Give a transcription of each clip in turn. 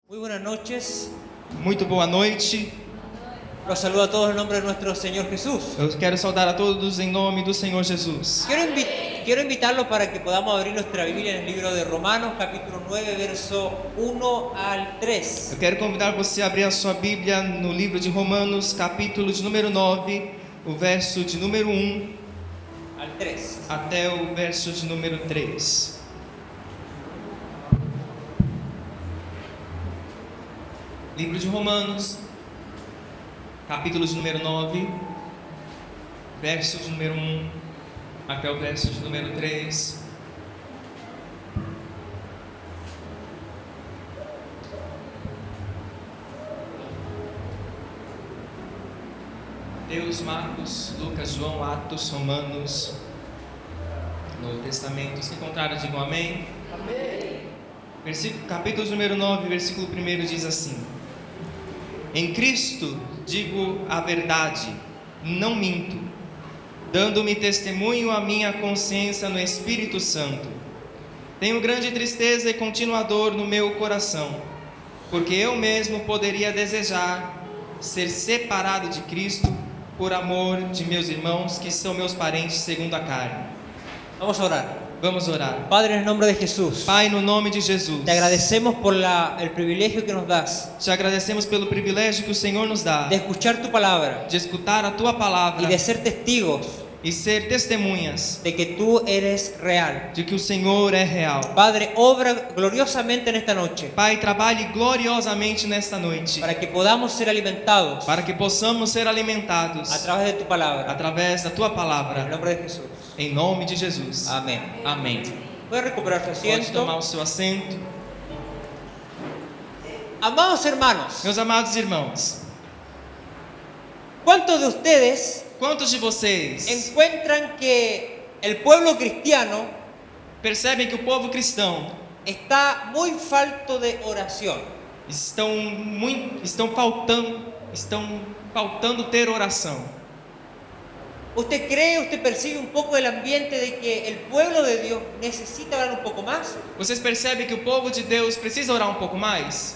Muy buenas noches. Muito boa noite. Los saludo a todos en nombre de nuestro Señor Jesús. Eu quero saudar a todos em nome do Senhor Jesus. Quiero invitarlos para que podamos abrir nuestra Biblia en el libro de Romanos, capítulo 9, verso 1 al 3. Eu quero convidar você a abrir a sua Bíblia no livro de Romanos, capítulo de número 9, o verso de número 1 Al 3. até o verso de número 3. Livro de Romanos, capítulo de número 9, verso de número 1 até o verso de número 3. Mateus, Marcos, Lucas, João, Atos, Romanos, Novo Testamento. Se encontraram, digam amém. Amém. Capítulo número 9, versículo 1 diz assim: Em Cristo digo a verdade, não minto, dando-me testemunho a minha consciência no Espírito Santo. Tenho grande tristeza e continua dor no meu coração, porque eu mesmo poderia desejar ser separado de Cristo por amor de meus irmãos, que são meus parentes segundo a carne. Vamos a orar. Vamos orar. Padre, en el nombre de Jesús, Pai, no nome de Jesus, te agradecemos por el privilegio que nos das te agradecemos pelo privilégio que o Senhor nos dá de escuchar tu palabra de escutar a Tua palavra y de ser testigos e ser testemunhas de que tú eres real. de que o Senhor é real. Padre, obra gloriosamente en esta noche Pai, trabalhe gloriosamente nesta noite, para que podamos ser alimentados para que possamos ser alimentados a través de tu palabra. através da Tua En el palavra, nombre de Jesús. em nome de Jesus. Amén. Amém. Puede recuperar su Pode tomar asiento. o seu assento. Amados hermanos, Meus amados irmãos, ¿cuántos de ustedes quantos de vocês encuentran que el pueblo cristiano percebem que o povo cristão está muy falto de oración? estão faltando ter oração? Usted percibe un poco el ambiente de que el pueblo de Dios necesita orar un poco más? Vocês percebem que o povo de Deus precisa orar um pouco mais?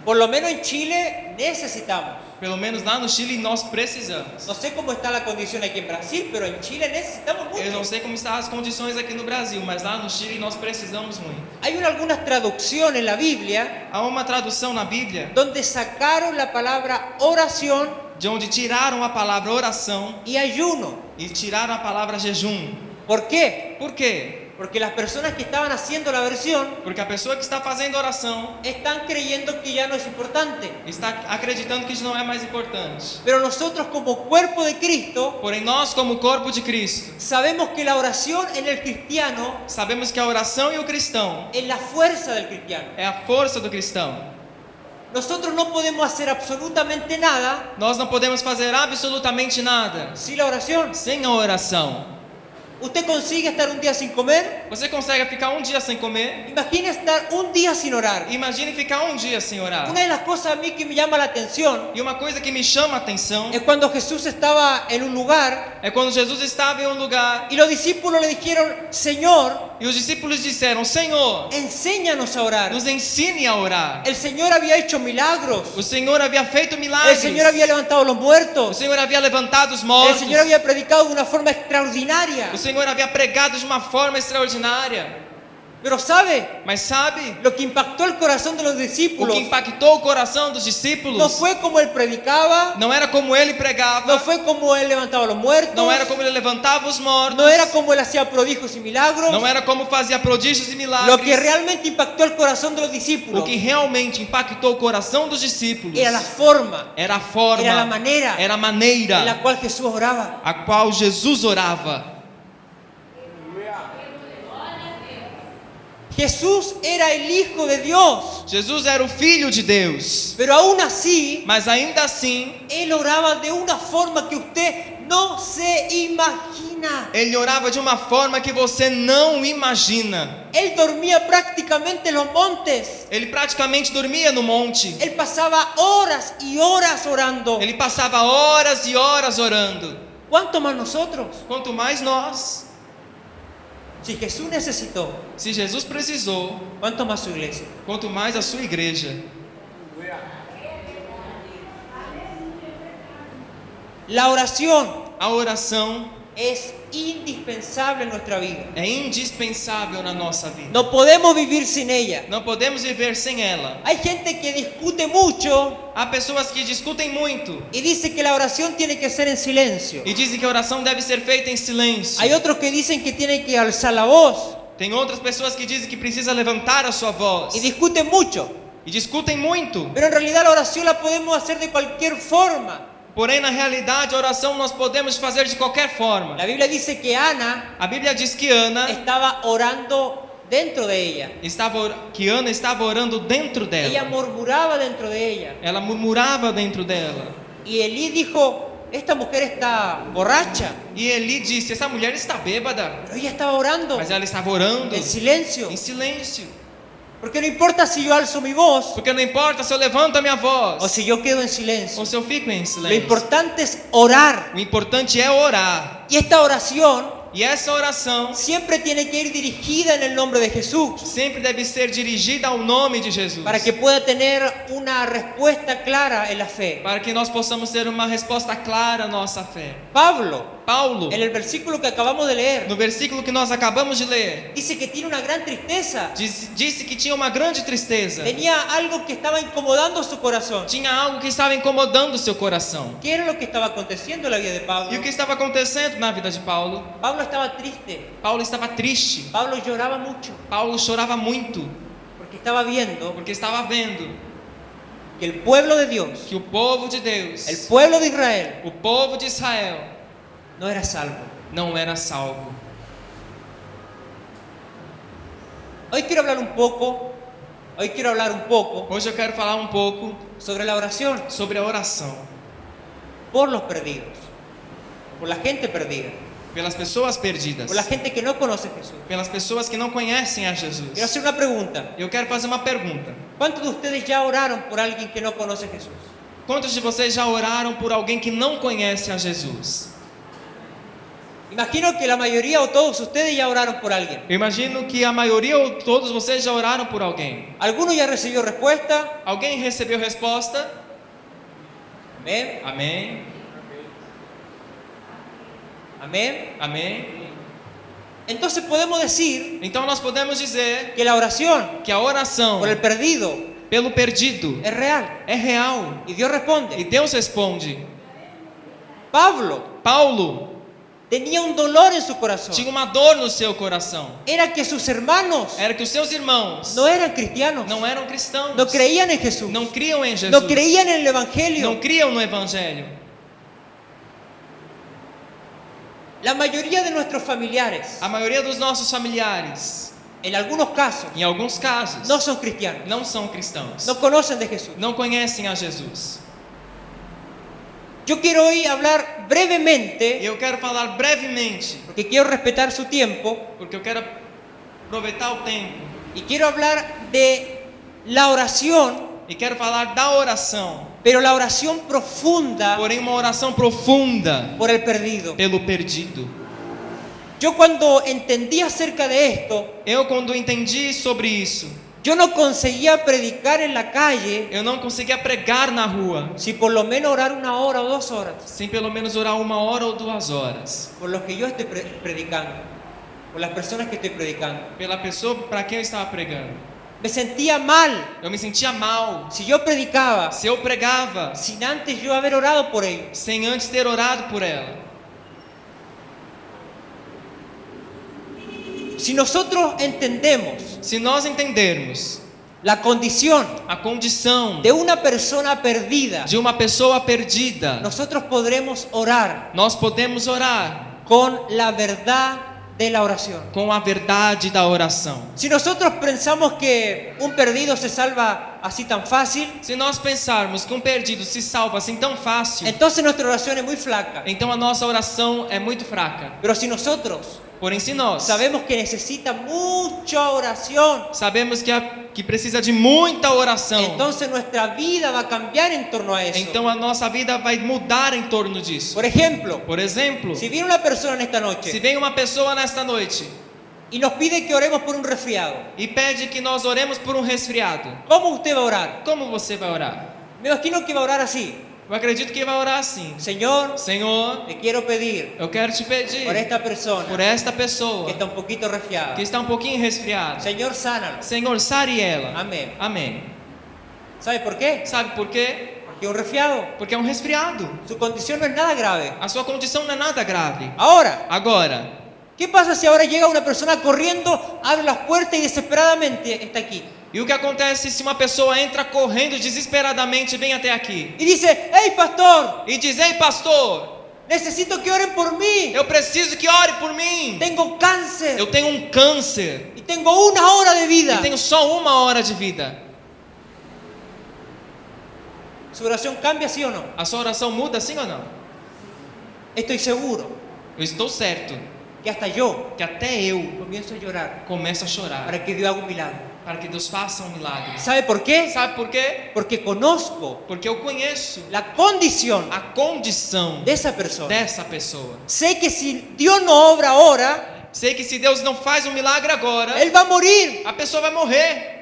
Por lo menos en Chile necesitamos. Pelo menos lá no Chile nós precisamos. No sé cómo está la condición aquí en Brasil, pero en Chile necesitamos Eu não mucho. sei como estão as condições aqui no Brasil, mas lá no Chile nós precisamos muito. Hay algunas traducciones en la Biblia Há uma tradução na Bíblia donde sacaron la palabra oración de onde tiraram a palavra oração y ayuno. e tiraram a palavra jejum. ¿Por qué? Por quê? Porque las personas que estaban haciendo la versión Porque a pessoa que está fazendo oração están creyendo que ya no es importante. está acreditando que isso não é mais importante. Pero nosotros como cuerpo de Cristo Porém nós, como corpo de Cristo, sabemos que la oración en el cristiano sabemos que a oração e o cristão es la fuerza del cristiano. é a força do cristão. Nosotros no podemos hacer absolutamente nada Nós não podemos fazer absolutamente nada sin la oración. sem a oração. ¿Usted consigue estar un día sin comer? Você consegue ficar um dia sem comer? Imagine estar un día sin orar. Imagine ficar um dia sem orar. Una de las cosas a mí que me llama la atención E uma coisa que me chama a atenção es cuando Jesús estaba en un lugar é quando Jesus estava em um lugar y los discípulos le dijeron: Señor, e os discípulos disseram: Senhor, enséñanos a orar. nos ensine a orar. El Señor había hecho milagros. O Senhor havia feito El milagres. Señor había levantado los O muertos. Senhor havia levantado os El mortos. Señor había predicado de una forma extraordinaria. O Senhor havia pregado de uma forma extraordinária. Pero ¿sabe? Mas sabe Lo que impactó el corazón de los o discípulos que impactou o coração dos no discípulos? fue como él predicaba, Não era como ele no pregava, fue como él levantaba los muertos, não era como ele levantava os mortos, no era como él hacía prodigios y milagros. não era como fazia prodígios e Lo que milagres. realmente impactó el corazón de los O discípulos que realmente impactou o coração dos discípulos era la forma, era a forma, era la manera era a en maneira la cual Jesús oraba. a qual Jesus orava. Jesús era el Hijo de Dios, Jesus era o Filho de Deus, pero aún así mas ainda assim él oraba de una forma que usted no se imagina. ele orava de uma forma que você não imagina. Él dormía prácticamente en los montes. Ele praticamente dormia no monte. Él pasaba horas y horas orando. Ele passava horas e horas orando. ¿Cuánto más nosotros? Quanto mais nós. Si Jesús necesitó, Se Jesus precisou, ¿cuánto más su iglesia? quanto mais a sua igreja. La oración A oração es indispensable en nuestra vida. é indispensável na nossa vida. No podemos vivir sin ella. Não podemos viver sem ela. Hay gente que discute mucho Há pessoas que discutem muito y dice que la oración tiene que ser en silencio. e dizem que a oração deve ser feita em silêncio. Hay otros que dicen que tienen que alzar la voz Tem outras pessoas que dizem que precisa levantar a sua voz y discuten mucho. e discutem muito. Pero en realidad la oración la podemos hacer de cualquier forma. Porém, na realidade, a oração nós podemos fazer de qualquer forma. La Biblia dice que Ana A Bíblia diz que Ana estaba orando dentro de ella. estava orando dentro Ella dela. murmuraba dentro de ella. Ela murmurava dentro dela. Y Elí dijo, esta mujer está borracha. E Eli disse: essa mulher está bêbada. Pero ella estaba orando Mas ela estava orando en silencio. em silêncio. Porque no importa si yo alzo mi voz Porque não importa se eu levanto a minha o voz si yo quedo en ou silencio. se eu fico em Lo silêncio. importante es orar. O importante é orar. Y esta oración E essa oração siempre tiene que ir dirigida en el nombre de Jesús sempre deve ser dirigida ao nome de Jesus. para que pueda tener una respuesta clara en la fe. Para que nós possamos ter uma resposta clara à nossa fé. Paulo, En el versículo que acabamos de leer, no versículo que nós acabamos de ler, dice que tiene una gran tristeza. disse que tinha uma grande tristeza. Tenía algo que estaba incomodando su corazón. Tinha algo que estava incomodando o seu coração. ¿Qué era lo que estaba aconteciendo en la vida de Pablo? E o que estava acontecendo na vida de Paulo? Pablo estaba triste. Paulo estava triste. Pablo lloraba mucho Paulo chorava muito, porque estaba viendo porque estava vendo que el pueblo de Dios, que o povo de Deus, el pueblo de Israel, o povo de Israel, no era salvo. não era salvo. Hoy quiero hablar un poco Hoje eu quero falar um pouco sobre la oración sobre a oração, por los perdidos, por la gente perdida, pelas pessoas perdidas, por la gente que no conoce a Jesús. pelas pessoas que não conhecem a Jesus. Quiero hacer una pregunta. Eu quero fazer uma pergunta. ¿Cuántos de ustedes ya oraron por alguien que no conoce a Jesús? Quantos de vocês já oraram por alguém que não conhece a Jesus? Imagino que la mayoría o todos ustedes ya oraron por alguien. Eu imagino que a maioria ou todos vocês já oraram por alguém. ¿Alguno ya recibió respuesta? Alguém recebeu resposta? Amén. Amém. Amén. Amém. Entonces podemos decir Então nós podemos dizer que la oración que a oração por el perdido pelo perdido es real. é real. Y Dios E responde. Deus responde. Paulo tenía un dolor en su corazón. Tinha uma dor no seu coração. Era que sus hermanos Era que os seus irmãos no eran cristianos. não eram cristãos. No creían en Jesús. Não criam em Jesus. No creían en el Não Evangelio. criam no Evangelho. La mayoría de nuestros familiares, A maioria dos nossos familiares, en algunos casos, em alguns casos, no son cristianos. não são cristãos. No conocen de Jesús. Não conhecem a Jesus. Yo quiero hoy hablar brevemente, E eu quero falar brevemente, porque quiero respetar su tiempo, porque eu quero aproveitar o tempo. y quiero hablar de la oración, E quero falar da oração, pero la oración profunda porém uma oração profunda por el perdido. pelo perdido. Yo cuando entendí acerca de esto, Eu, quando entendi sobre isso, yo no conseguía predicar en la calle eu não conseguia pregar na rua si por lo menos orar 1 hora o 2 horas sem pelo menos orar 1 hora ou 2 horas por los que yo estoy predicando, por las personas que estoy predicando. pela pessoa para quem eu estava pregando. Me sentía mal Eu me sentia mal si yo predicaba se eu pregava sin antes yo haber orado por ellos. sem antes ter orado por ela. Si nosotros entendemos Se nós entendermos la condición a condição de una persona perdida, de uma pessoa perdida, nosotros podremos orar nós podemos orar con la verdad de la oración. com a verdade da oração. Si nosotros pensamos que un perdido se salva así tan fácil, Se nós pensarmos que um perdido se salva assim tão fácil, entonces nuestra oración es muy flaca. então a nossa oração é muito fraca. Pero si nosotros Porém, se nós sabemos que necesita mucha oración, sabemos que precisa de muita oração, entonces nuestra vida va a cambiar en torno a eso. então a nossa vida vai mudar em torno disso. Por ejemplo, Por exemplo, si viene una persona en esta se noche vem uma pessoa nesta noite y nos pide que oremos por un resfriado. e pede que nós oremos por um resfriado. ¿Cómo usted va a orar? Como você vai orar? Me imagino que va a orar así. Eu acredito que vai orar assim: Señor, Senhor, te quiero pedir eu quero te pedir por esta persona por esta que pessoa está un poquito resfriada. que está um pouquinho resfriada. Señor, sánalo. Senhor, sare ela. Amén. Amém. ¿Sabe por qué? Sabe por quê? Porque un resfriado, Porque é um resfriado. su condición no es nada grave. A sua condição não é nada grave. Ahora, Agora, ¿qué pasa si ahora llega una persona corriendo, abre las puertas y desesperadamente está aquí? e o que acontece se uma pessoa entra correndo desesperadamente, vem até aqui Y dice, hey pastor, e diz: Ei, pastor, necesito que oren por mí. eu preciso que ore por mim. Tengo cáncer Eu tenho um câncer y tengo 1 hora de vida. e tenho só 1 hora de vida. ¿Su oración cambia, sí o no? A sua oração muda, sim ou não? Estoy seguro Eu estou certo que hasta yo que até eu comienzo a llorar começo a chorar para que Dios haga un milagro. para que Deus faça um milagre. ¿Sabe por qué? Sabe por quê? Porque conozco Porque eu conheço la condición a condição de esa persona. dessa pessoa. Sé que si Dios no obra ahora, Sei que se Deus não faz um milagre agora, Él va a morir. a pessoa vai morrer.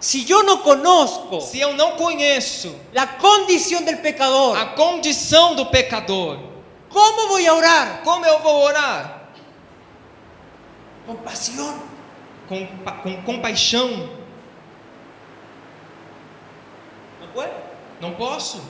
Si yo no conozco Se eu não conheço la condición del pecador, a condição do pecador, ¿cómo voy a orar? como eu vou orar? Con pasión. Com compaixão? ¿No puedo? Não posso.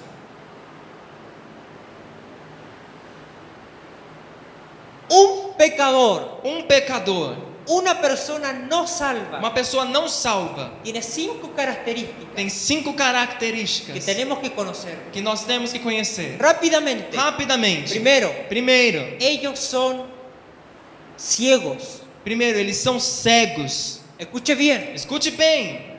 Un pecador, Um pecador, una persona no salva, uma pessoa não salva, tiene 5 características tem 5 que características tenemos que conocer. que nós temos que conhecer. Rápidamente. Rapidamente. Primeiro, Primeiro, ellos son ciegos. eles são cegos. Escuche bien. Escute bem.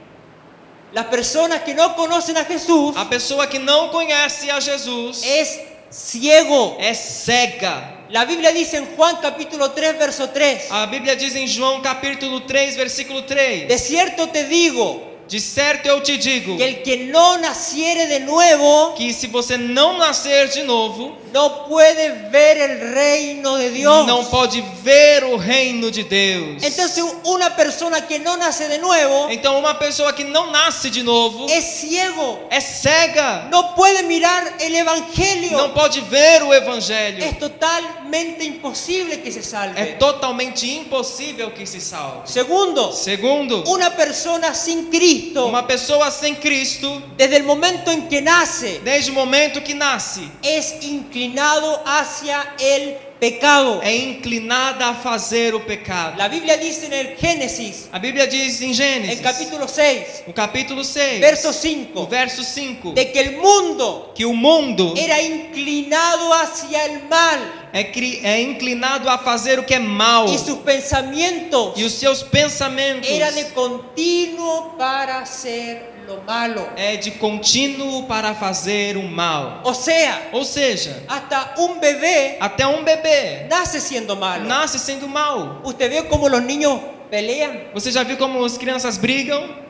Las personas que no conocen a Jesús A pessoa que não conhece a Jesus es ciego. é cega. La Biblia dice en Juan capítulo 3, verso 3. A Bíblia diz em João capítulo 3, versículo De 3: cierto te digo De certo eu te digo que el que no naciere de nuevo que se você não nascer de novo, no puede ver el reino de Dios. não pode ver o reino de Deus. Entonces una persona que no nace de nuevo Então uma pessoa que não nasce de novo es ciego. é cega, No puede mirar el evangelio. não pode ver o evangelho. Es totalmente imposible que se É salve. totalmente impossível que se salve. Segundo, Segundo, una persona sin Cristo, uma pessoa sem Cristo, desde el momento en que nace, desde o momento que nasce, es inclinado hacia el pecado. é inclinada a fazer o pecado. La Biblia dice en el Génesis, A Bíblia diz em en Gênesis, capítulo 6, no capítulo 6, verso o 5, verso 5, de que el mundo que o mundo era inclinado hacia el mal é inclinado a fazer o que é mal, y sus pensamientos e os seus pensamentos eran de continuo para hacer lo malo. é de contínuo para fazer o mal. O sea, Ou seja, hasta un bebé até um bebê nace siendo malo. nasce sendo mal. Usted ve cómo los niños pelean Você já viu como as crianças brigam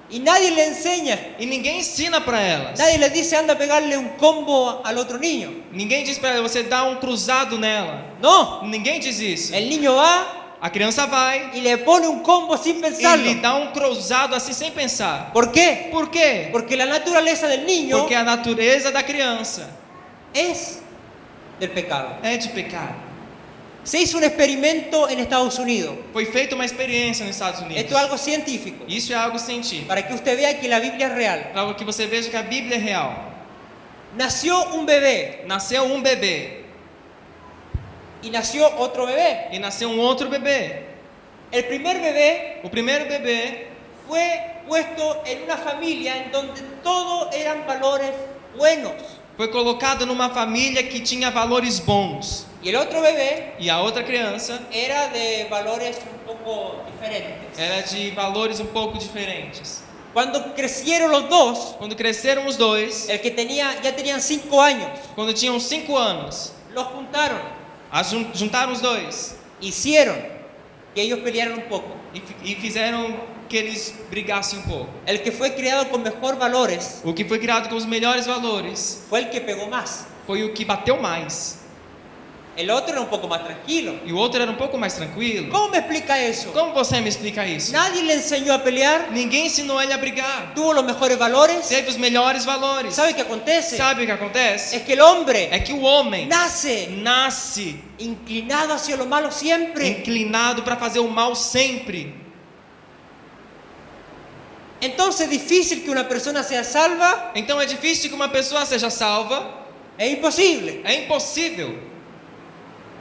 y nadie le enseña. e ninguém ensina para elas? Nadie le dice anda a pegarle un combo al otro niño. Ninguém diz para ela, você dá um cruzado nela. No, Ninguém diz isso. el niño va A criança vai y le pone un combo sin e pensarlo. lhe dá um cruzado assim sem pensar. ¿Por qué? Por quê? Porque la naturaleza del niño Porque a natureza da criança es del pecado. é de pecado. Se hizo un experimento en Estados Unidos. Foi feita uma experiência nos Estados Unidos. Esto es algo científico, Isso é algo científico. para que usted vea que la Biblia es real. Para que você veja que a Bíblia é real. Nació un bebé Nasceu um bebê y nació otro bebé. e nasceu um outro bebê. El primer bebé O primeiro bebê fue puesto en una familia en donde todo eran valores buenos. foi colocado numa família que tinha valores bons. Y el otro bebé E a outra criança era de valores un poco diferentes. era de valores um pouco diferentes. Cuando crecieron los dos, Quando cresceram os dois, el que ya tenían 5 años, quando tinham 5 anos, los juntaron, juntaram os dois hicieron que ellos pelearan un poco. e fizeram que eles brigassem um pouco. El que fue criado con mejor valores O que foi criado com os melhores valores fue el que pegó más. foi o que bateu mais. El otro era un poco más tranquilo. E o outro era um pouco mais tranquilo. ¿Cómo me explica eso? Como você me explica isso? Nadie le enseñó a pelear, Ninguém ensinou ele a brigar. tuvo los mejores valores. Teve os melhores valores. ¿Sabe qué acontece? Sabe o que acontece? Es que el hombre É que o homem nace nasce inclinado hacia lo malo siempre. inclinado para fazer o mal sempre. Entonces es difícil que una persona sea salva. Então é difícil que uma pessoa seja salva. Es imposible. É impossível.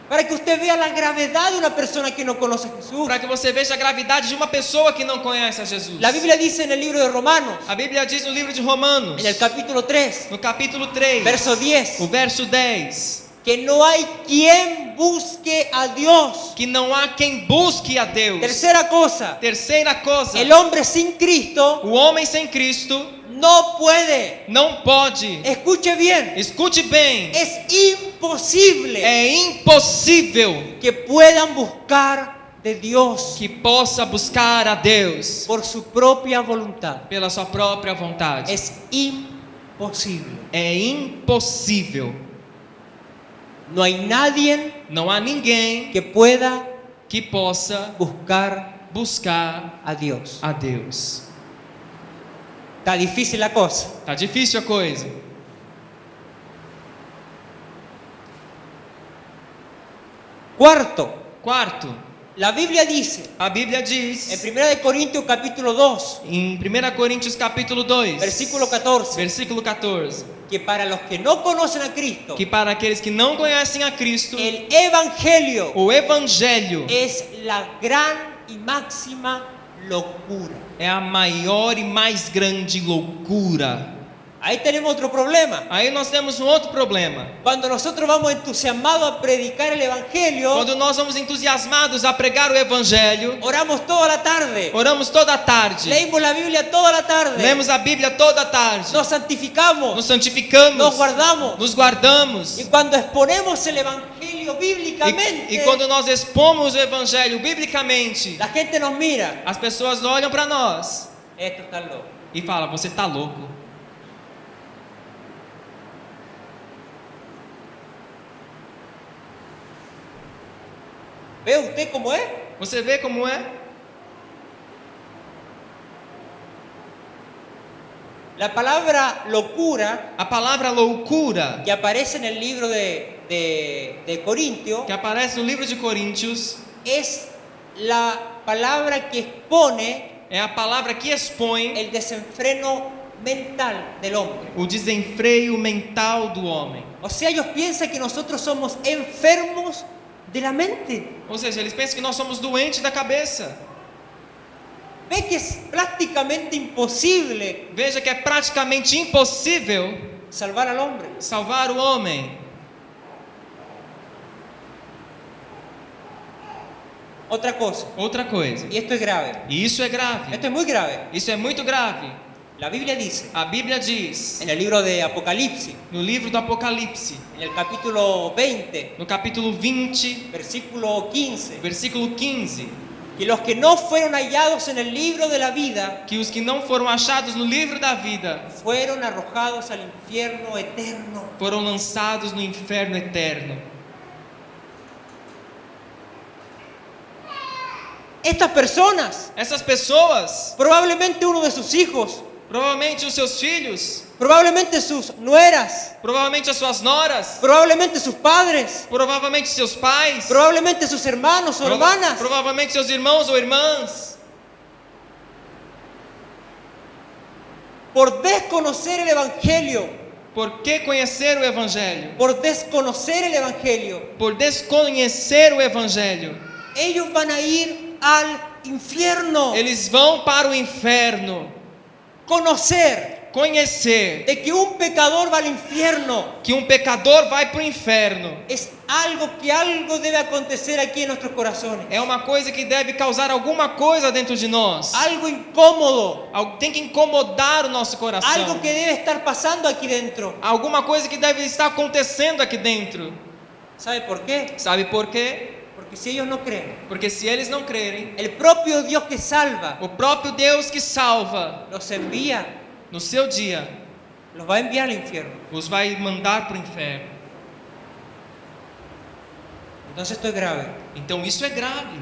Para que usted vea la gravedad de una persona que no conoce a Jesús. Para que você veja a gravidade de uma pessoa que não conhece a Jesus. La Biblia dice en el libro de Romanos, A Bíblia diz no livro de Romanos, en el capítulo 3, no capítulo 3, verso 10, o verso 10, que no hay quien busque a Dios. que não há quem busque a Deus. Tercera cosa, Terceira coisa, el hombre sin Cristo o homem sem Cristo no puede. não pode. Escuche bien, Escute bem, es imposible é impossível que puedan buscar de Dios que possa buscar a Deus por su propia voluntad. pela sua própria vontade. Es imposible. É impossível. No hay nadie Não há ninguém que pueda que possa buscar buscar a Dios. a Deus. Está difícil la cosa. Tá difícil a coisa. Cuarto, Quarto, la Biblia dice a Bíblia diz en 1 de Corintios capítulo 2, em 1 Coríntios capítulo 2, versículo 14, versículo 14, que para los que no conocen a Cristo, que para aqueles que não conhecem a Cristo, el Evangelio o Evangelho es la gran y máxima locura. é a maior e mais grande loucura. Ahí tenemos otro problema. Aí nós temos um outro problema. Cuando nosotros vamos entusiasmados a predicar el Evangelio, Quando nós vamos entusiasmados a pregar o Evangelho, oramos toda la tarde, oramos toda a tarde, leímos la Biblia toda la tarde, lemos a Bíblia toda a tarde, nos santificamos, nos santificamos, nos guardamos. nos guardamos. Y cuando exponemos el Evangelio bíblicamente, E quando nós expomos o Evangelho biblicamente, la gente nos mira. as pessoas olham para nós Esto está loco. e falam: você está louco. ¿Ve usted cómo es? Você vê como é? La palabra locura A palavra loucura, que aparece en el libro de Corintios que aparece no livro de Coríntios, es la palabra que expone é a palavra que expõe el desenfreno mental del hombre. o desenfreio mental do homem. O sea, ellos piensan que nosotros somos enfermos de la mente. Ou seja, eles pensam que nós somos doentes da cabeça. Ve que es prácticamente imposible Veja que é praticamente impossível salvar al hombre. salvar o homem. Otra cosa, Outra coisa, y esto es grave, e isso é grave, esto es muy grave. isso é muito grave. La Biblia dice A Bíblia diz, en el libro de Apocalipsis, no livro do Apocalipse, en el capítulo 20, no capítulo 20, versículo 15, versículo 15, que los que no fueron hallados en el libro de la vida que os que não foram achados no livro da vida fueron arrojados al infierno eterno. foram lançados no inferno eterno. Estas personas, Essas pessoas, probablemente uno de sus hijos, provavelmente os seus filhos, probablemente sus nueras, provavelmente as suas noras, probablemente sus padres, provavelmente seus pais, probablemente sus hermanos o hermanas, provavelmente seus irmãos ou irmãs, por desconocer el Evangelio, por que conhecer o Evangelho? por desconocer el Evangelio, Por desconhecer o Evangelho, ellos van a ir al infierno. eles vão para o inferno. Conocer Conhecer de que un pecador va al infierno que pecador vai para o inferno es algo que algo debe acontecer aquí en nuestros corazones. é uma coisa que deve causar alguma coisa dentro de nós. Algo incómodo, Tem que incomodar o nosso coração. algo que debe estar pasando aquí dentro. Alguma coisa que deve estar acontecendo aqui dentro. ¿Sabe por qué? Sabe por quê? Porque si ellos no creen, Porque se eles não crerem, el propio Dios que salva o próprio Deus que salva, los envía, no seu dia, los va a enviar al infierno. os vai mandar para o inferno. Entonces esto es grave. Então isso é grave.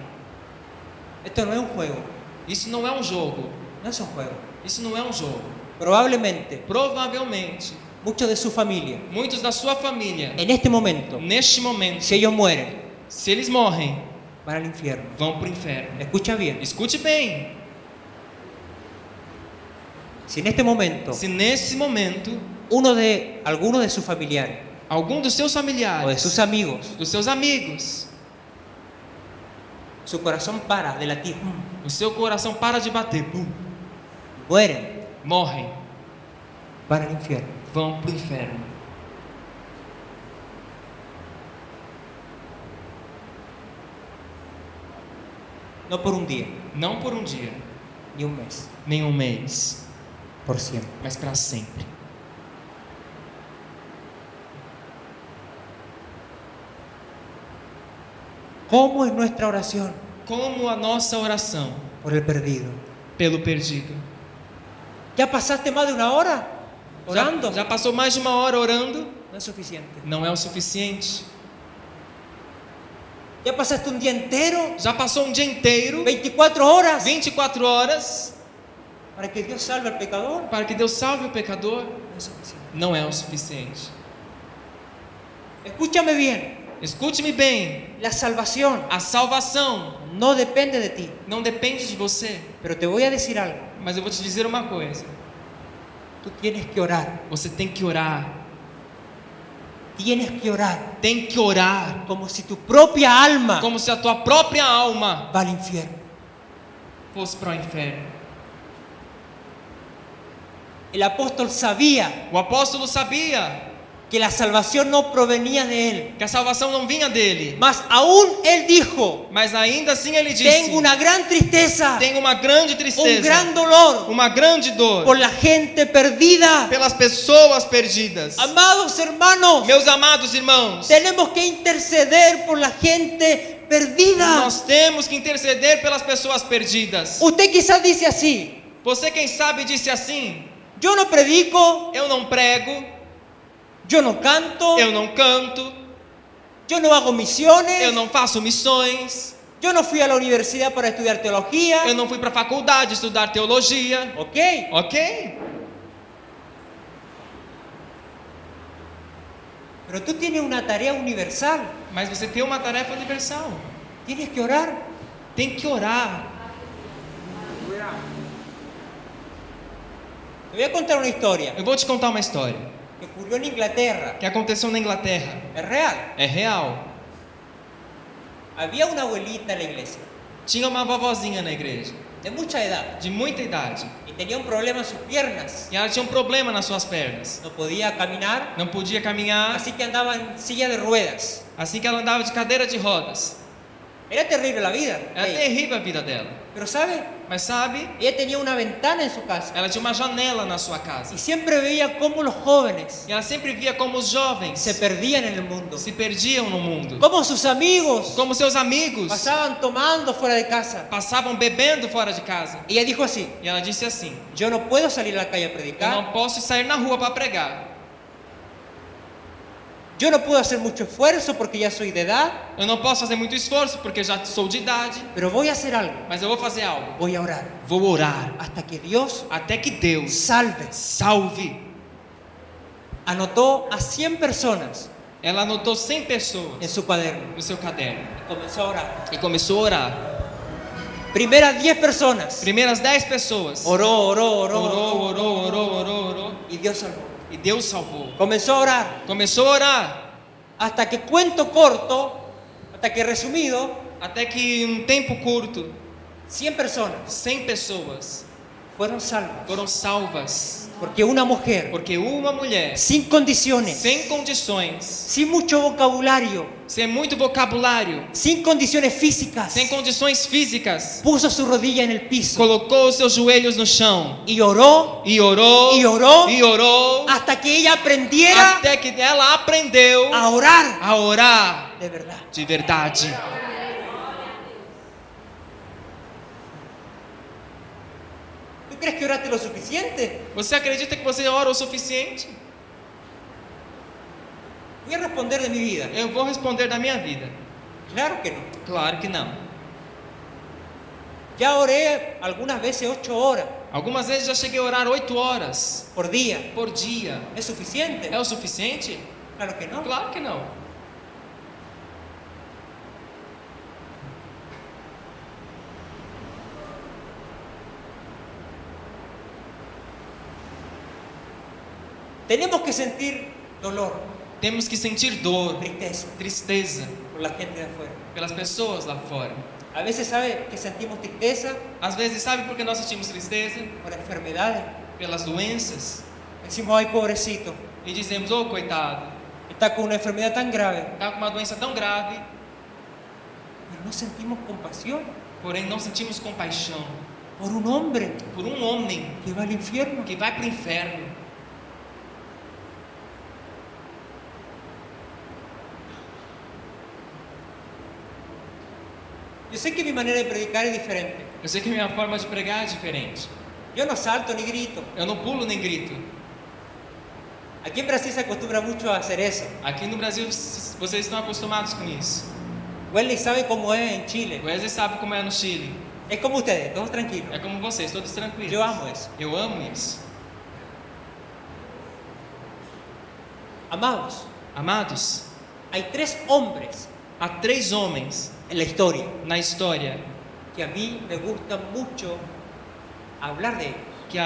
Esto no es un juego. Isso não é um jogo. No es un juego. Isso não é um jogo. Probablemente Provavelmente, muchos de su familia, muitos da sua família, en este momento, neste momento, si ellos mueren, se eles morrem, van al infierno. vão para o inferno. Escucha bien. Escute bem. Si en este momento Se nesse momento alguno de sus familiares algum dos seus o de familiares, sus amigos, dos seus amigos, su corazón para de latir, o seu coração para de bater, pum, mueren, morrem, van al infierno. vão para o inferno. No por un día, Não por um dia, ni un mes, nem um mês, por siempre. mas para sempre. ¿Cómo es nuestra oración? Como a nossa oração Por el perdido. pelo perdido. ¿Ya pasaste más de una hora orando? Já passou mais de uma hora orando? No es suficiente. Não é o suficiente. ¿Ya pasaste un día entero? Já passou um dia inteiro, 24 horas 24 horas, para que Dios salve al pecador. para que Deus salve o pecador? No es suficiente. Não é o suficiente. Escúchame bien. Escute-me bem, La salvación a salvação no depende de ti. não depende de você. Pero te voy a decir algo. Mas eu vou te dizer uma coisa. Tú tienes que orar. Você tem que orar. Tienes que orar. Tem que orar. Como si tu propia alma Como se a tua própria alma va al infierno. fosse para o inferno. El apóstol sabía O apóstolo sabia que la salvación no provenía de él. que a salvação não vinha dele. Mas aún él dijo: Mas ainda assim ele disse: tengo una gran tristeza, tenho uma grande un tristeza, gran dolor uma grande dor por la gente perdida. pelas pessoas perdidas. Amados hermanos, Meus amados irmãos, tenemos que interceder por la gente perdida. nós temos que interceder pelas pessoas perdidas. Usted quizás dice así: Você, quem sabe, disse assim: yo no predico, eu não prego, yo no canto, eu não canto, yo no hago misiones, eu não faço missões, yo no fui a la universidad para estudiar teología. eu não fui para a faculdade estudar teologia. Ok, Ok? pero tú tienes una tarea universal. Mas você tem uma tarefa universal. Tienes que orar. Tem que orar. Te voy a contar una historia Eu vou te contar uma história que ocurrió en Inglaterra. que aconteceu na Inglaterra. Es real. É real. Había una abuelita en la iglesia, Tinha uma vovozinha na igreja, de mucha edad, de muita idade, y tenía un problema en sus piernas. e ela tinha um problema nas suas pernas. No podía caminar, Não podia caminhar, así que andaba en silla de ruedas. assim que ela andava de cadeira de rodas. Era terrible la vida. Era Ey, terrível a vida dela. pero ¿sabe? Mas sabe, Ella tenía una ventana en su casa ela tinha uma janela na sua casa. y siempre veía cómo los jóvenes E ela sempre via como os jovens se perdían en el mundo, se perdiam no mundo. cómo sus amigos Como seus amigos pasaban tomando fuera de casa. passavam bebendo fora de casa. Y ella dijo así: E ela disse assim: yo no puedo salir a la calle a eu predicar, não posso sair na rua para pregar. yo no puedo hacer mucho esfuerzo porque ya soy de edad, Eu não posso fazer muito esforço porque já sou de idade. pero voy a hacer algo, Mas eu vou fazer algo. voy a orar Vou orar hasta que Dios até que Deus salve. salve. Anotó a 100 personas Ela anotou 100 pessoas en su cuaderno no seu caderno y comenzó a orar. e começou a orar. Primeras 10 personas, Primeiras 10 pessoas. oró, oró, oró, Orou, orou, orou, orou, orou. y Dios salvó. E Deus salvou. Comenzó a orar Começou a orar. hasta que, cuento corto, hasta que resumido, Até que em um tempo curto, 100 personas 100 pessoas fueron salvas. foram salvas. Porque una mujer Porque uma mulher, sin condiciones, sem condições, sin mucho vocabulario, sem muito vocabulário, sin condiciones físicas, sem condições físicas, puso su rodilla en el piso colocou os seus joelhos no chão y oró e orou, y oró e orou, hasta que ella aprendiera até que ela aprendeu a orar a orar de verdad. de verdade. ¿Tú crees que oraste lo suficiente? Você acredita que você ora o suficiente? Voy a responder de mi vida. Eu vou responder da minha vida. Claro que no. Claro que não. Ya oré algunas veces 8 horas Algumas vezes já cheguei a orar 8 horas por día. por dia. ¿Es suficiente? É o suficiente? Claro que no. Claro que não. Tenemos que sentir dolor, Temos que sentir dor, tristeza tristeza por la gente de afuera. pelas pessoas lá fora. A veces sabe que sentimos tristeza Às vezes, sabe por que nós sentimos tristeza? por enfermedades. Pelas doenças. Decimos, ay, pobrecito, E dizemos, oh coitado, está con una enfermedad tan grave. está com uma doença tão grave, Pero no sentimos compasión porém não sentimos compaixão por un hombre por um homem que va al infierno. que vai para o inferno. Yo sé que mi manera de predicar es diferente. Eu sei que minha forma de pregar é diferente. Yo no salto ni grito. Eu não pulo nem grito. Aquí en Brasil se acostumbra mucho a hacer eso. Aqui no Brasil, vocês estão acostumados com isso. Wesley sabe cómo es en Chile. O Wesley sabe como é no Chile. Es como ustedes, todos tranquilos. É como vocês, todos tranquilos. Yo amo eso. Eu amo isso. Amados, Amados, hay 3 hombres há 3 homens en la historia na história que a mí me gusta mucho hablar de ellos. que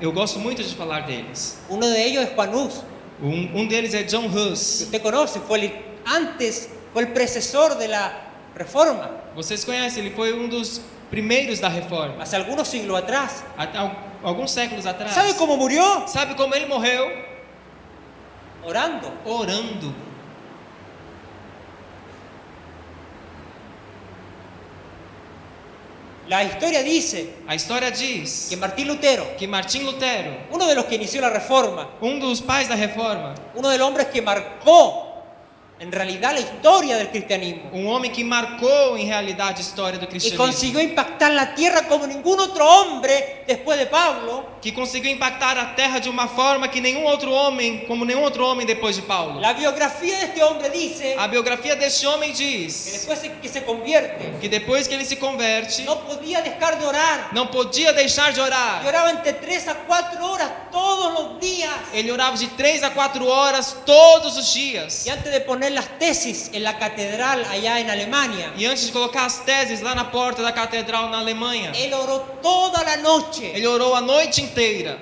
eu gosto muito de falar deles. Uno de ellos es Juan Hus, Um deles é John que Hus. usted conoce, fue el precesor de la Reforma, Vocês conhecem, ele foi um dos primeiros da Reforma, hace algunos siglos atrás. há alguns séculos atrás. ¿Sabe cómo murió? Sabe como ele morreu? Orando. Orando. La historia dice A história diz que Martín Lutero, que Martim Lutero, uno de los que inició la Reforma, um dos pais da Reforma, uno de los hombres que marcó en realidad la historia del cristianismo um homem que marcou em realidade a história do y cristianismo, consiguió impactar la tierra como ningún otro hombre después de Pablo, que conseguiu impactar a terra de uma forma que nenhum outro homem, como nenhum outro homem depois de Paulo. la biografía de este hombre dice A biografia deste homem que diz después que se convierte, que depois que ele se converte, no podía dejar de orar. não podia deixar de orar. Lloraba entre 3 a 4 horas todos los días. Ele orava de 3 a 4 horas todos os dias. Y antes de poner las tesis en la catedral allá en Alemania, E antes de colocar as teses lá na porta da catedral na Alemanha, él oró toda la noche. ele orou a noite inteira.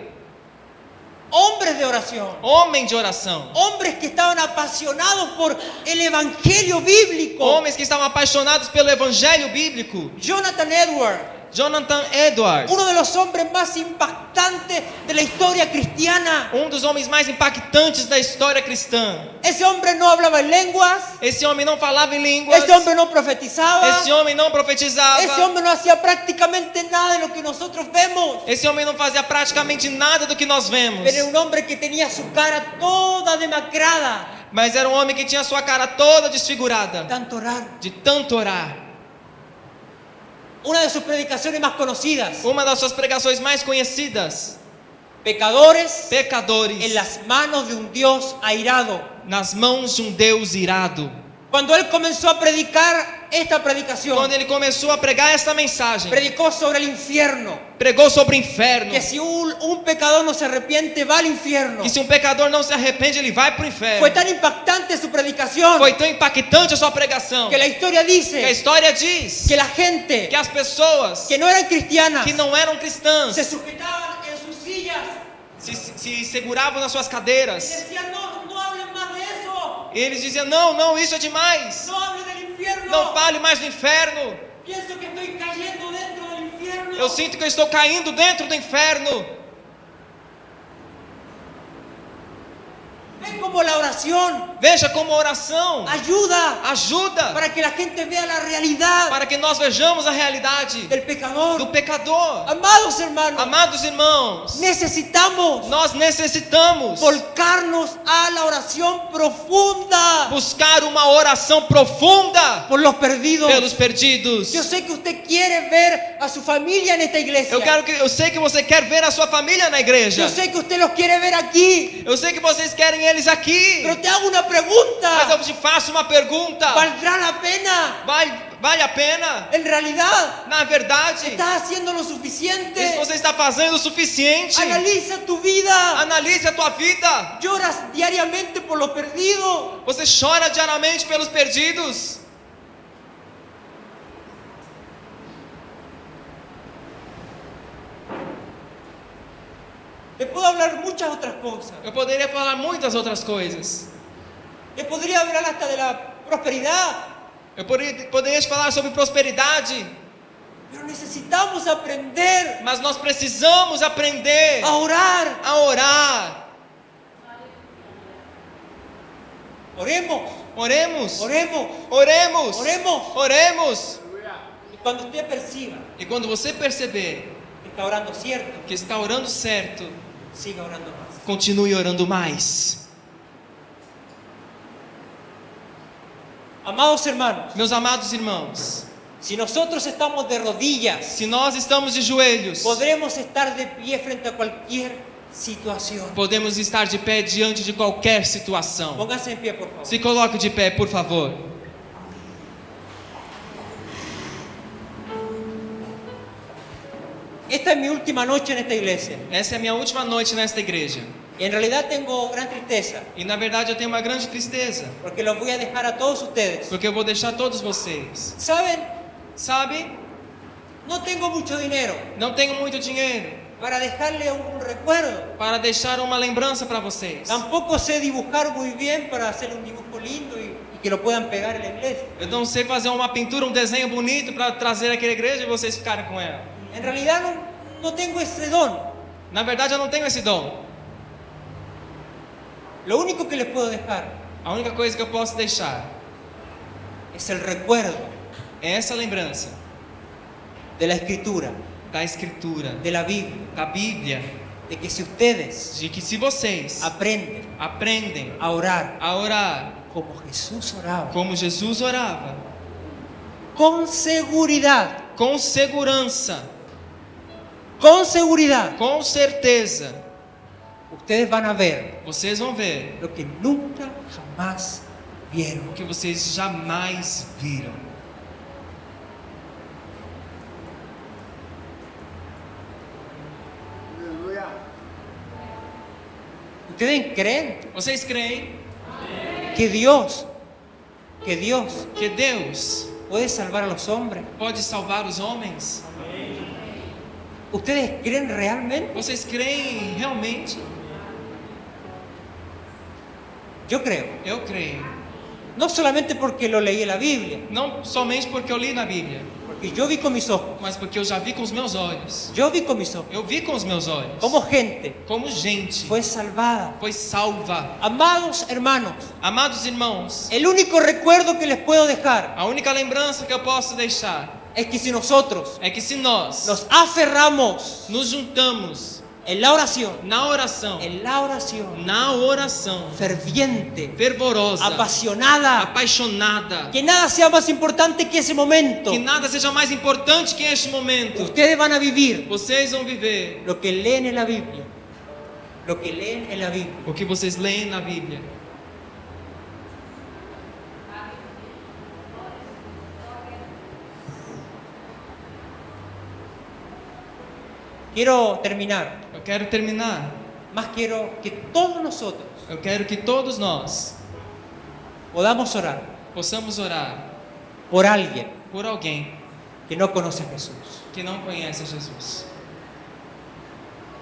Hombres de oración. Homem de oração. Hombres que estaban apasionados por el evangelio bíblico. Homens que estavam apaixonados pelo evangelho bíblico. Jonathan Edwards, Jonathan Edwards, uno de los hombres más impactantes de la historia cristiana. um dos homens mais impactantes da história cristã. Ese hombre no hablaba en lenguas. Esse homem não falava em línguas. Ese hombre no profetizaba. Esse homem não profetizava. Ese hombre no hacía prácticamente nada de lo que nosotros vemos. Esse homem não fazia praticamente nada do que nós vemos. Pero era un hombre que tenía su cara toda demacrada. Mas era um homem que tinha sua cara toda desfigurada Tanto orar. de tanto orar. Una de sus predicaciones más conocidas. Uma das suas pregações mais conhecidas: Pecadores pecadores en las manos de un Dios airado. nas mãos de um Deus irado. Cuando él comenzó a predicar esta predicación, Quando ele começou a pregar esta mensagem, predicó sobre el infierno. pregou sobre o inferno. Que si un pecador no se arrepiente, va al infierno. Que se um pecador não se arrepende, ele vai para o inferno. Fue tan impactante su predicación Foi tão impactante a sua pregação que la historia que a dice história diz que la gente que as pessoas que no eran cristianas que não eram cristãs se sujetaban en sus sillas se seguravam nas suas y cadeiras. decían, no, no hablen más de eso, E eles diziam: não, isso é demais. no hablen del infierno. Não fale mais do inferno. Pienso que estoy cayendo dentro del infierno. Eu sinto que eu estou caindo dentro do inferno. Ven como la oración Veja como a oração ajuda para ajuda que la gente vea la realidad para que nós vejamos a realidade del pecador. do pecador. Amados hermanos, Amados irmãos, necesitamos nós necessitamos volcarnos a la oración profunda buscar uma oração profunda por los perdidos. pelos perdidos. Yo sé que usted quiere ver a su familia en esta iglesia. Eu sei que você quer ver a sua família na igreja. Yo sé que usted los quiere ver aquí. Eu sei que vocês querem eles aqui. Pero te hago una Mas pregunta. eu te faço uma pergunta. ¿Valdrá la pena? Vale a pena? En realidad, Na verdade, ¿estás haciendo lo suficiente? você está fazendo o suficiente? Analiza tu vida. Analise a tua vida. ¿Lloras diariamente por lo perdido? Você chora diariamente pelos perdidos? Te puedo hablar muchas otras cosas. Eu poderia falar muitas outras coisas. Te podría hablar hasta de la prosperidad. Eu poderia te falar sobre prosperidade. Pero necesitamos aprender Mas nós precisamos aprender a orar. a orar. Oremos, Oremos. oremos, Oremos. oremos. Oremos. Y cuando usted perciba E quando você perceber que está orando cierto, que está orando certo, siga orando más. continue orando mais. Amados hermanos, Meus amados irmãos, si nosotros estamos de rodillas, se nós estamos de joelhos, podremos estar de pie frente a cualquier situación. podemos estar de pé diante de qualquer situação. Póngase en pie, por favor. Se coloque de pé, por favor. Esta es mi última noche en esta iglesia. Essa é a minha última noite nesta igreja. Y en realidad tengo gran tristeza, E na verdade eu tenho uma grande tristeza, porque los voy a dejar a todos ustedes. porque eu vou deixar todos vocês. ¿Saben? Sabe? No tengo mucho dinero Não tenho muito dinheiro para dejarle un recuerdo. para deixar uma lembrança para vocês. Tampoco sé dibujar muy bien para hacer un dibujo lindo y que lo puedan pegar en la iglesia. Eu não sei fazer uma pintura, um desenho bonito para trazer aqui à igreja e vocês ficarem com ela. En realidad no tengo ese don. Na verdade eu não tenho esse dom. Lo único que les puedo dejar A única coisa que eu posso deixar es el recuerdo é essa lembrança de la escritura, da Escritura, de la Biblia, da Bíblia, de que si ustedes de que se vocês aprenden aprendem a orar a orar como Jesús oraba, como Jesus orava, con seguridad, com segurança, con seguridad, com certeza, ustedes van a ver vocês vão ver lo que nunca jamás vieron. o que vocês jamais viram. ¿Ustedes creen Vocês creem que Dios que Deus puede salvar a los hombres? pode salvar os homens? ¿Ustedes creen realmente? Vocês creem realmente? Yo creo. Eu creio. No solamente porque lo leí en la Biblia, Não somente porque eu li na Bíblia, porque yo vi con mis ojos. mas porque eu já vi com os meus olhos. Yo vi con mis ojos Eu vi com os meus olhos cómo gente como gente fue salvada. foi salva. Amados hermanos, Amados irmãos, el único recuerdo que les puedo dejar a única lembrança que eu posso deixar es que si nosotros é que se nós nos aferramos nos juntamos en la oración, na oração ferviente, fervorosa, apasionada, apaixonada, que nada sea más importante que ese momento, que nada seja mais importante que este momento, ustedes van a vivir vocês vão viver lo que leen en la Biblia, lo que leen en la Biblia. o que vocês leem na Bíblia. Quiero terminar, Eu quero terminar. más quiero que todos nosotros Eu quero que todos nós podamos orar possamos orar por alguien por alguém que no conoce a Jesús. que não conhece a Jesus.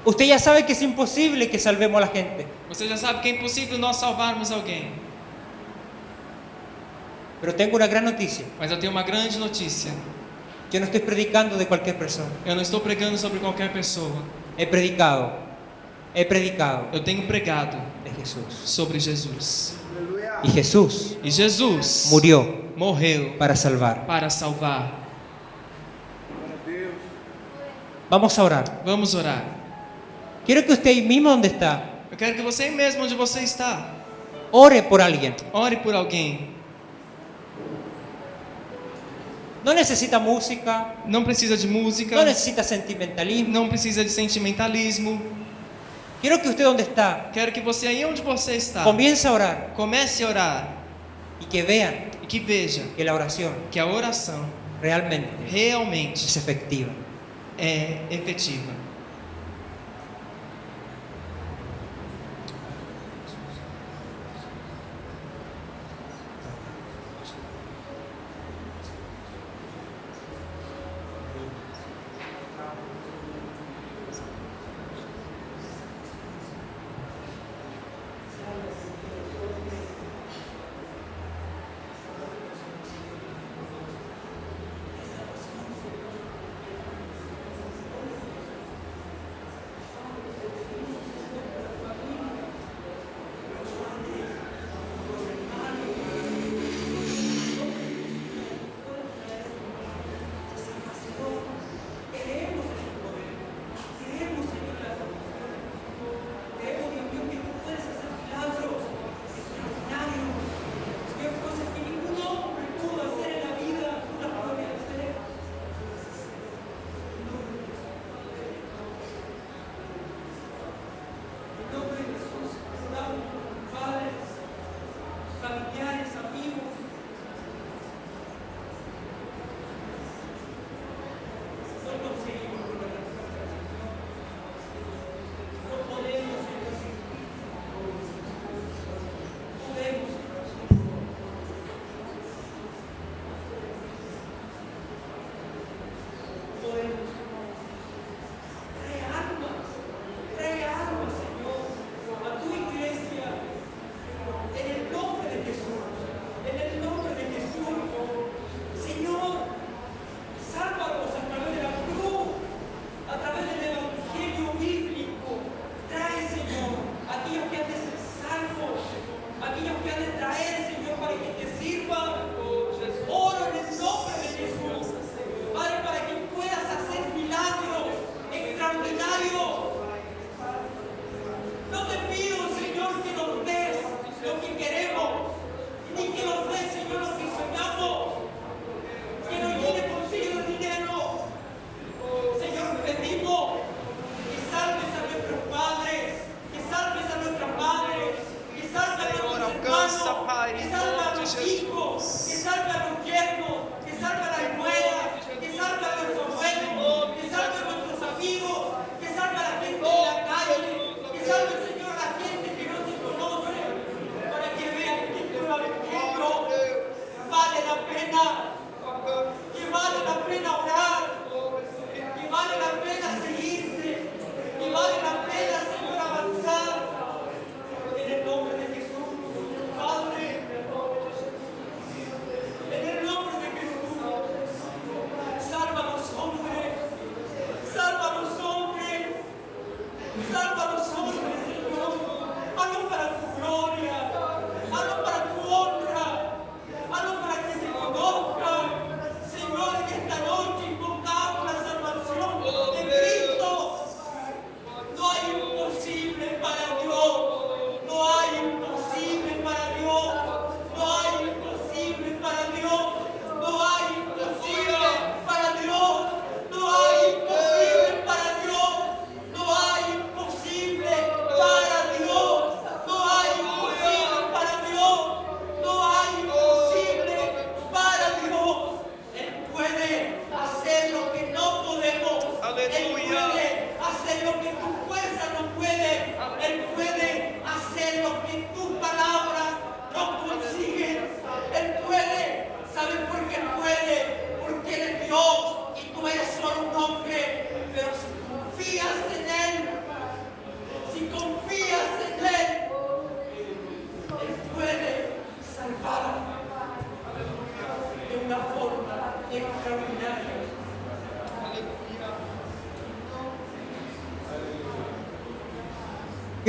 Usted ya sabe que es imposible que salvemos a la gente, Você já sabe que é impossível nós salvarmos alguém. pero tengo una gran noticia. Mas eu tenho uma grande notícia. Yo no estoy predicando de cualquier persona. Eu não estou pregando sobre qualquer pessoa. He predicado Eu tenho pregado de Jesús. sobre Jesus. Y Jesús E Jesus murió morreu para salvar. para salvar. Vamos a orar. Vamos orar. Quiero que usted ahí mismo donde está, Eu quero que você mesmo onde você está, ore por alguien. ore por alguém. No necesita música, Não precisa de música, no necesita sentimentalismo. não precisa de sentimentalismo. Quiero que usted donde está Quero que você, aí onde você está, comience a orar comece a orar y que vean e que veja que la oración que a oração realmente realmente es efectiva. é efetiva.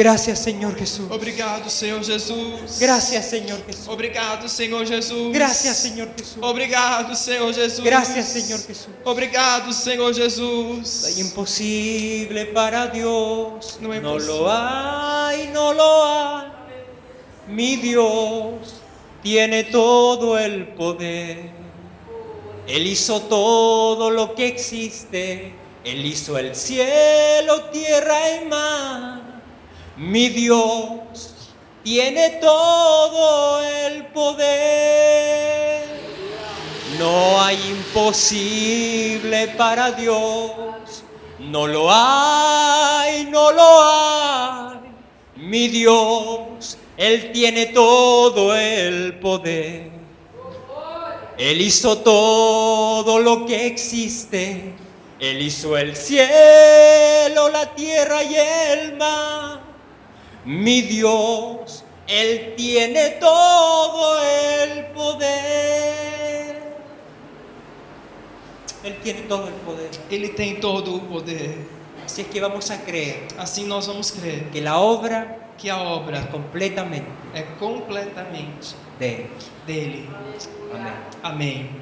Gracias, Señor Jesús. Obrigado, Senhor Jesus. Gracias, Señor Jesús. Obrigado, Senhor Jesus. Gracias, Señor Jesús. Obrigado, Senhor Jesus. Gracias, Señor Jesús. Obrigado, Senhor No Jesus. hay imposible para Dios. No hay No imposible. lo hay, no lo hay. Mi Dios tiene todo el poder. Él hizo todo lo que existe. Él hizo el cielo, tierra y mar. Mi Dios tiene todo el poder. No hay imposible para Dios. No lo hay, no lo hay. Mi Dios, Él tiene todo el poder. Él hizo todo lo que existe. Él hizo el cielo, la tierra y el mar. Mi Dios, Él tiene todo el poder. Él tiene todo el poder. Ele tem todo o poder. Así es que vamos a creer Assim nós vamos crer que la obra que a obra es completamente é completamente de Él. dele. Amén. Amém.